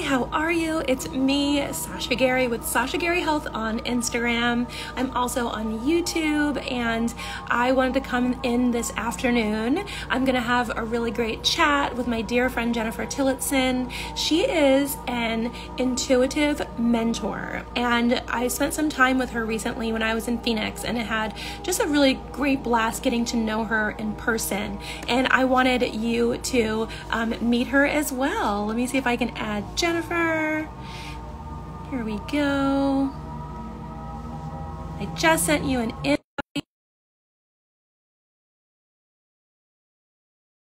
how are you? It's me, Sasha Gary with Sasha Gary Health on Instagram. I'm also on YouTube, and I wanted to come in this afternoon. I'm gonna have a really great chat with my dear friend Jennifer Tillotson. She is an intuitive mentor, and I spent some time with her recently when I was in Phoenix, and it had just a really great blast getting to know her in person. And I wanted you to meet her as well. Let me see if I can add Jennifer. Here we go. I just sent you an invite.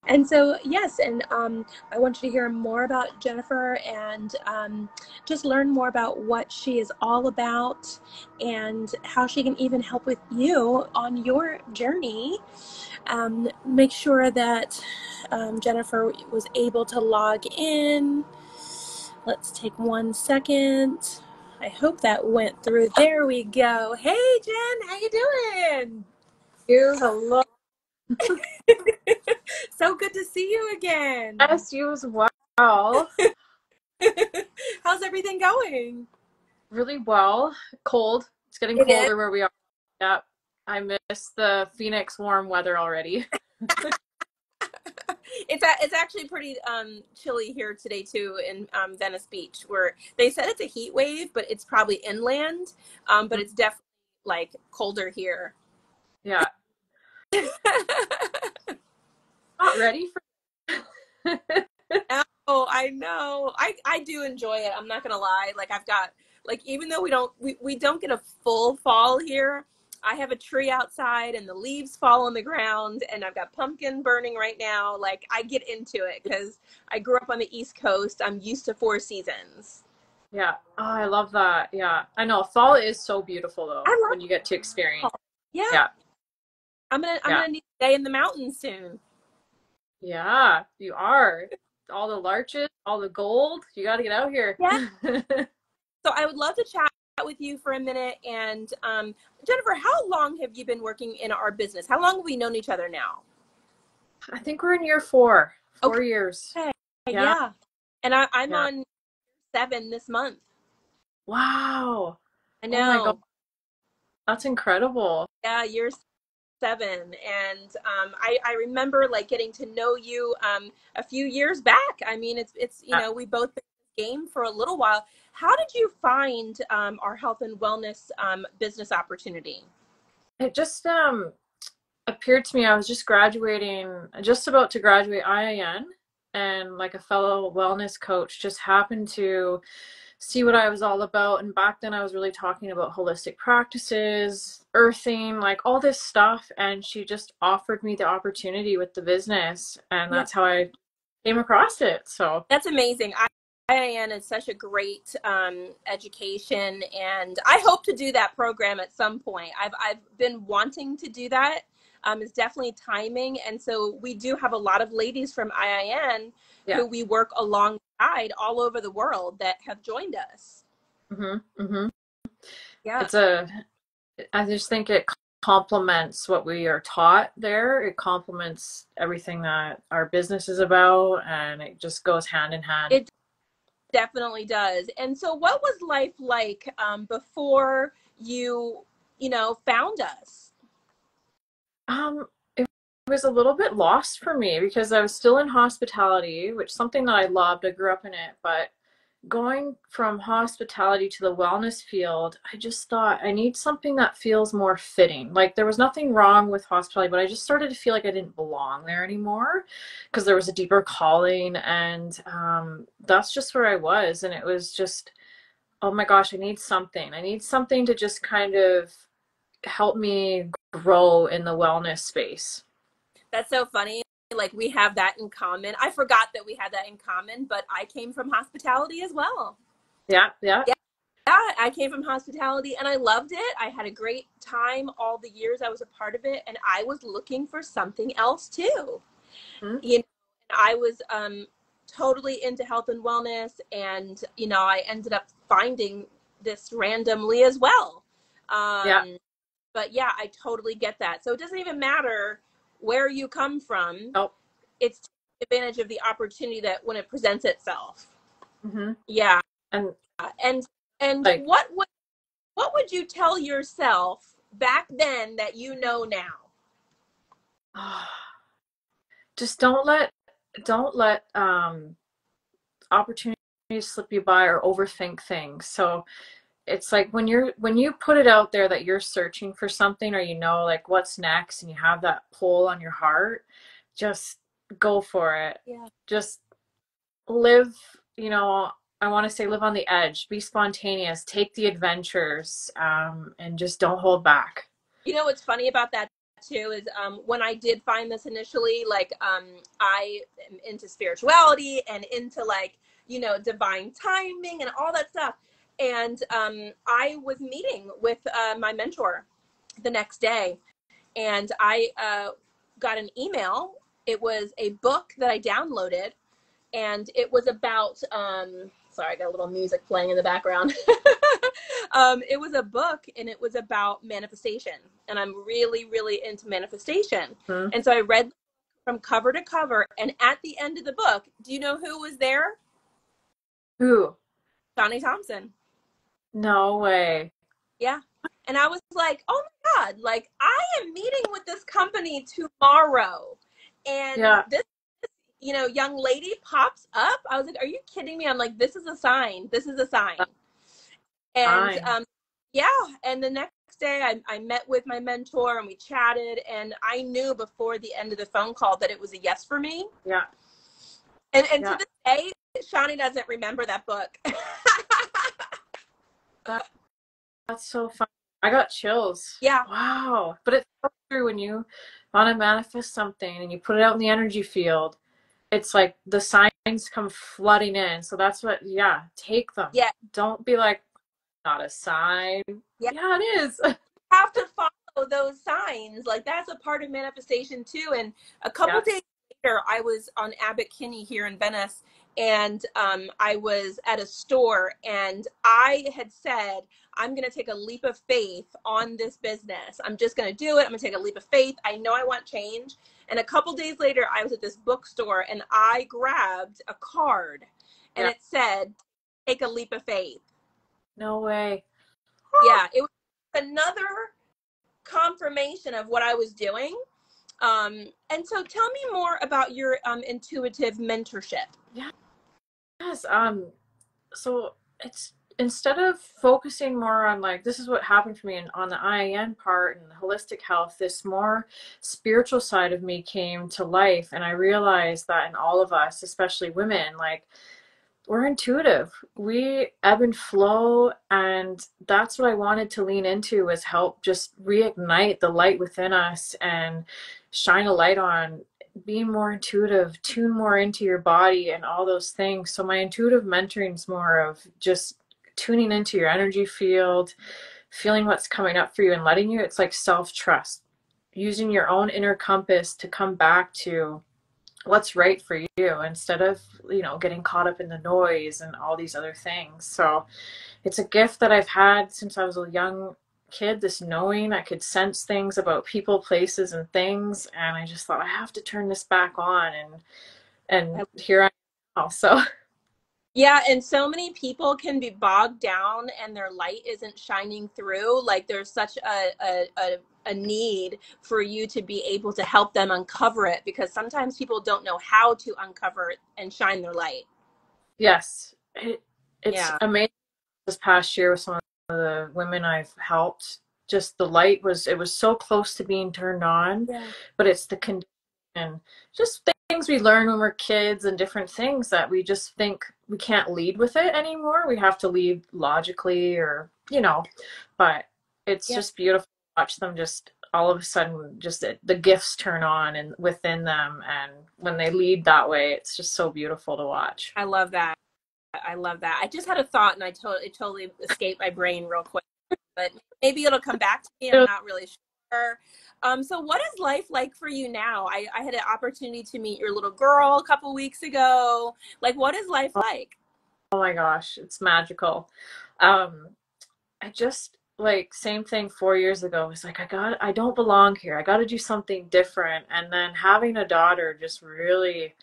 And so, yes, and I want you to hear more about Jennifer and just learn more about what she is all about and how she can even help with you on your journey. Make sure that Jennifer was able to log in. Let's take 1 second. I hope that went through. There we go. Hey, Jen, how you doing? Hello. So good to see you again. Yes, you as well. How's everything going? Really well. Cold. It's getting colder where we are. Yep. I miss the Phoenix warm weather already. It's actually pretty chilly here today too in Venice Beach, where they said it's a heat wave, but it's probably inland. But it's definitely like colder here. Yeah. Not ready for Oh, I know. I do enjoy it. I'm not gonna lie. Like I've got even though we don't get a full fall here, I have a tree outside and the leaves fall on the ground, and I've got pumpkin burning right now. Like I get into it because I grew up on the East Coast. I'm used to 4 seasons. Yeah. Oh, I love that. Yeah. I know. Fall is so beautiful though when you get to experience. Yeah. Yeah. I'm gonna need to stay in the mountains soon. Yeah, you are. All the larches, all the gold. You got to get out here. Yeah. So I would love to chat with you for a minute. And Jennifer, how long have you been working in our business? How long have we known each other now? I think we're in year 4. 4 years. Okay. Yeah. And I'm on 7 this month. Wow. I know. Oh my God. That's incredible. Yeah, year 7. And I remember like getting to know you a few years back. I mean, it's you know, we both been in this game for a little while. How did you find our health and wellness business opportunity? It just appeared to me. I was just about to graduate IIN, and like a fellow wellness coach just happened to see what I was all about. And back then I was really talking about holistic practices, earthing, like all this stuff. And she just offered me the opportunity with the business. And that's how I came across it. So that's amazing. IIN is such a great education, and I hope to do that program at some point. I've been wanting to do that. It's definitely timing, and so we do have a lot of ladies from IIN who we work alongside all over the world that have joined us. Yeah, I just think it complements what we are taught there. It complements everything that our business is about, and it just goes hand in hand. It definitely does. And so what was life like before you found us? It was a little bit lost for me because I was still in hospitality, which is something that I loved. I grew up in it, but going from hospitality to the wellness field, I just thought I need something that feels more fitting. Like there was nothing wrong with hospitality, but I just started to feel like I didn't belong there anymore because there was a deeper calling, and that's just where I was. And it was just, oh my gosh, I need something. I need something to just kind of help me grow in the wellness space. That's so funny. Like we have that in common. I forgot that we had that in common, but I came from hospitality as well. Yeah. I came from hospitality and I loved it. I had a great time all the years I was a part of it, and I was looking for something else too. You know, I was totally into health and wellness, and I ended up finding this randomly as well. But yeah, I totally get that. So it doesn't even matter where you come from. Nope. It's taking advantage of the opportunity that when it presents itself. Hmm. Yeah. And And like, what would you tell yourself back then that you know now? just don't let opportunities slip you by or overthink things. So it's like when you put it out there that you're searching for something, or you know like what's next, and you have that pull on your heart, just go for it. Yeah. Just live, you know, I want to say live on the edge, be spontaneous, take the adventures, and just don't hold back. You know what's funny about that too is when I did find this initially, like I am into spirituality and into like, you know, divine timing and all that stuff. And I was meeting with my mentor the next day, and I got an email. It was a book that I downloaded, and it was about sorry, I got a little music playing in the background. It was a book, and it was about manifestation, and I'm really really into manifestation. Hmm? And so I read from cover to cover, and at the end of the book, do you know who was there? Who? Johnny Thompson. No way. Yeah. And I was like, oh my God, like I am meeting with this company tomorrow, and Yeah. this, you know, young lady pops up. I was like, are you kidding me? I'm like, this is a sign. This is a sign. And Fine. yeah, and the next day I met with my mentor and we chatted, and I knew before the end of the phone call that it was a yes for me. Yeah. And to Yeah. this day, Shawnee doesn't remember that book. That, that's so fun. I got chills. Yeah, Wow. But it's so true when you want to manifest something and you put it out in the energy field, it's like the signs come flooding in. So that's what, yeah, take them. yeah, Don't be like, not a sign. yeah. Yeah, it is. Have to follow those signs. Like that's a part of manifestation too. And a couple Yes. days later, I was on Abbot Kinney here in Venice, and I was at a store, and I had said, I'm going to take a leap of faith on this business. I'm just going to do it. I'm going to take a leap of faith. I know I want change. And a couple days later, I was at this bookstore, and I grabbed a card, and Yeah. it said, take a leap of faith. No way. Yeah, it was another confirmation of what I was doing. And so tell me more about your intuitive mentorship. Yes. So it's instead of focusing more on like this is what happened for me and on the IAN part and the holistic health, this more spiritual side of me came to life, and I realized that in all of us, especially women, like we're intuitive. We ebb and flow, and that's what I wanted to lean into was help just reignite the light within us and shine a light on being more intuitive, tune more into your body and all those things. So my intuitive mentoring is more of just tuning into your energy field, feeling what's coming up for you and letting you, it's like self-trust, using your own inner compass to come back to what's right for you instead of getting caught up in the noise and all these other things. So it's a gift that I've had since I was a young kid, this knowing I could sense things about people, places, and things, and I just thought I have to turn this back on, and here I am now. So Yeah, and so many people can be bogged down and their light isn't shining through. Like there's such a need for you to be able to help them uncover it, because sometimes people don't know how to uncover it and shine their light. yes, it's Yeah. amazing. This past year with some of the women I've helped, just the light was, it was so close to being turned on, Yeah. but it's the condition, just things we learn when we're kids and different things that we just think we can't lead with it anymore. We have to lead logically, or but it's Yeah. just beautiful to watch them just all of a sudden just the gifts turn on and within them, and when they lead that way, it's just so beautiful to watch. I love that. I love that. I just had a thought, and it totally escaped my brain real quick, but maybe it'll come back to me. I'm not really sure. So what is life like for you now? I had an opportunity to meet your little girl a couple weeks ago. Like, what is life like? Oh my gosh, it's magical. um I just like same thing 4 years ago. It's like I don't belong here. I got to do something different. And then having a daughter just really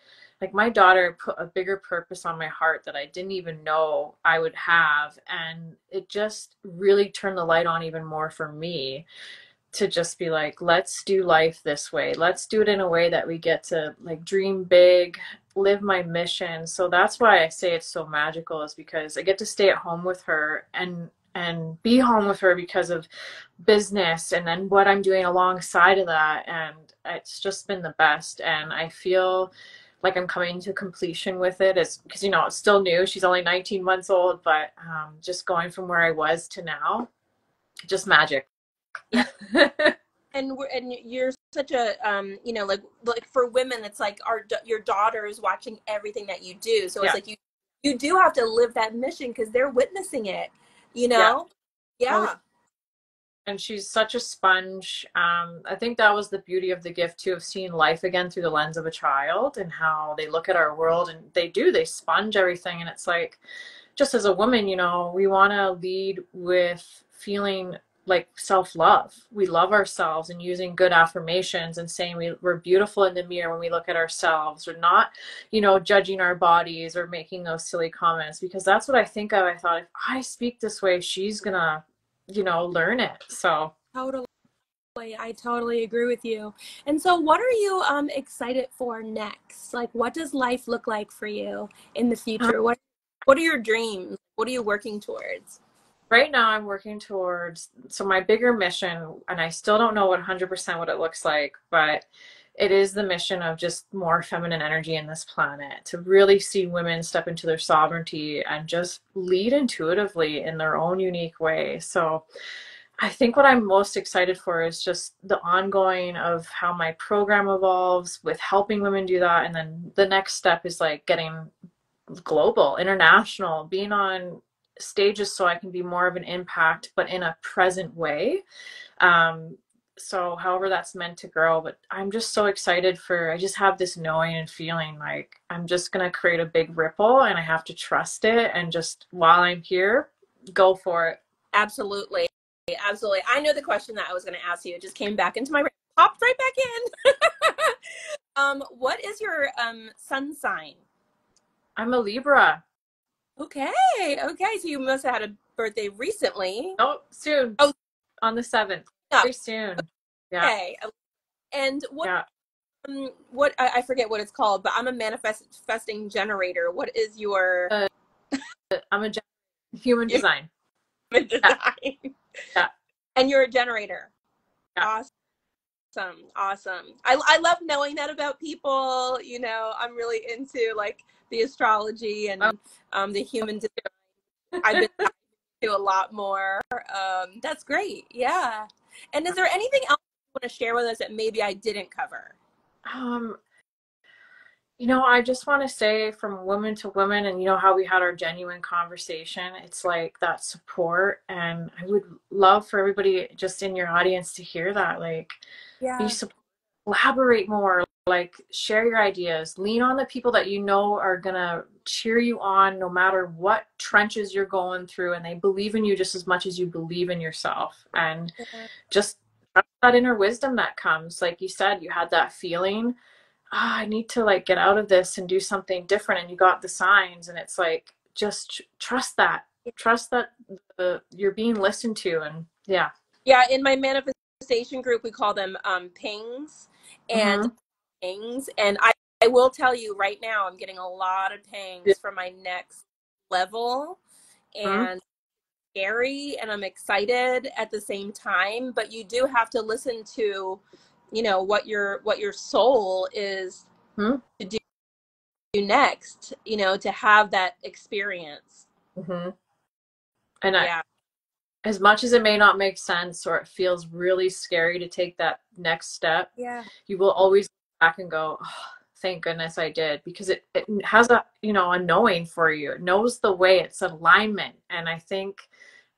like my daughter put a bigger purpose on my heart that I didn't even know I would have. And it just really turned the light on even more for me to just be like, let's do life this way. Let's do it in a way that we get to like dream big, live my mission. So that's why I say it's so magical, is because I get to stay at home with her and be home with her because of business and then what I'm doing alongside of that. And it's just been the best. And I feel like I'm coming to completion with it. It's because, you know, it's still new. She's only 19 months old, but just going from where I was to now, just magic. Yeah. And you're such a you know, like for women, it's like your daughter is watching everything that you do, so it's like you do have to live that mission because they're witnessing it, you know. Yeah. And she's such a sponge. I think that was the beauty of the gift too, of seeing life again through the lens of a child and how they look at our world, and they sponge everything. And it's like, just as a woman, you know, we want to lead with feeling like self-love. We love ourselves, and using good affirmations and saying we're beautiful in the mirror when we look at ourselves, or not, you know, judging our bodies or making those silly comments, because that's what I think of. I thought, if I speak this way, she's gonna, you know, learn it. So Totally. I totally agree with you. And so what are you excited for next? Like, what does life look like for you in the future? What are your dreams? What are you working towards? right now I'm working towards, so my bigger mission, and I still don't know 100% what it looks like, but it is the mission of just more feminine energy in this planet, to really see women step into their sovereignty and just lead intuitively in their own unique way. So I think what I'm most excited for is just the ongoing of how my program evolves with helping women do that. And then the next step is like getting global, international, being on stages so I can be more of an impact, but in a present way. So however that's meant to grow, but I'm just so excited I just have this knowing and feeling like I'm just going to create a big ripple, and I have to trust it. And just while I'm here, go for it. Absolutely. Absolutely. I know the question that I was going to ask you. It just came back into my brain. Popped right back in. What is your sun sign? I'm a Libra. Okay. Okay. So you must have had a birthday recently. Oh, soon. Oh, On the 7th. yeah. Very soon. Yeah. Okay. And Yeah. what I forget what it's called, but I'm a manifesting generator. What is your? I'm a human design. Human design. Yeah. And you're a generator. Yeah. Awesome. I love knowing that about people. You know, I'm really into like the astrology and the human design. I've been to a lot more. That's great. Yeah. And is there anything else you want to share with us that maybe I didn't cover? You know, I just want to say, from woman to woman, and you know how we had our genuine conversation, it's like that support. And I would love for everybody just in your audience to hear that, like, be support, collaborate more, like share your ideas, lean on the people that you know are gonna cheer you on no matter what trenches you're going through, and they believe in you just as much as you believe in yourself. And just trust that inner wisdom that comes. Like you said, you had that feeling, I need to like get out of this and do something different, and you got the signs, and it's like, just trust that you're being listened to. And yeah, in my manifestation group we call them pings and pings, and I will tell you right now, I'm getting a lot of pings for my next level, and scary, and I'm excited at the same time. But you do have to listen to, you know, what your soul is to do next, you know, to have that experience. And as much as it may not make sense, or it feels really scary to take that next step, you will always look back and go, oh, thank goodness I did, because it has a, you know, a knowing for you. It knows the way, it's alignment. And I think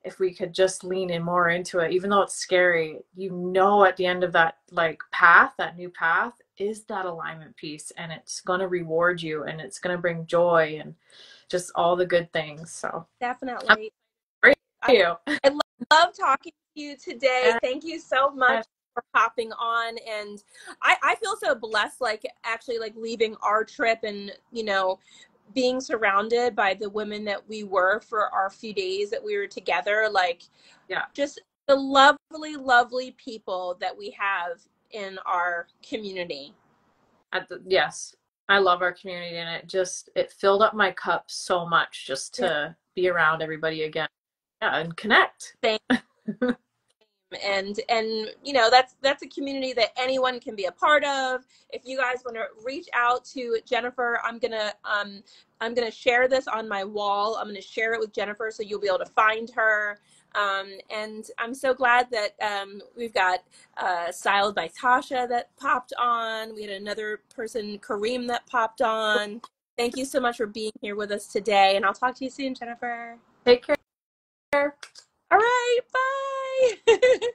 if we could just lean in more into it, even though it's scary, you know, at the end of that like path, that new path is that alignment piece, and it's going to reward you, and it's going to bring joy and just all the good things. So definitely. I love talking to you today. Thank you so much. for hopping on. And I feel so blessed, like actually like leaving our trip and, you know, being surrounded by the women that we were for our few days that we were together, like Yeah. just the lovely, lovely people that we have in our community. Yes, I love our community, and it filled up my cup so much just Yeah. to be around everybody again. Yeah, and connect. And you know, that's a community that anyone can be a part of. If you guys want to reach out to Jennifer, I'm gonna share this on my wall. I'm gonna share it with Jennifer so you'll be able to find her. And I'm so glad that we've got Styled by Tasha that popped on. We had another person, Kareem, that popped on. Thank you so much for being here with us today, and I'll talk to you soon, Jennifer. Take care. All right, bye.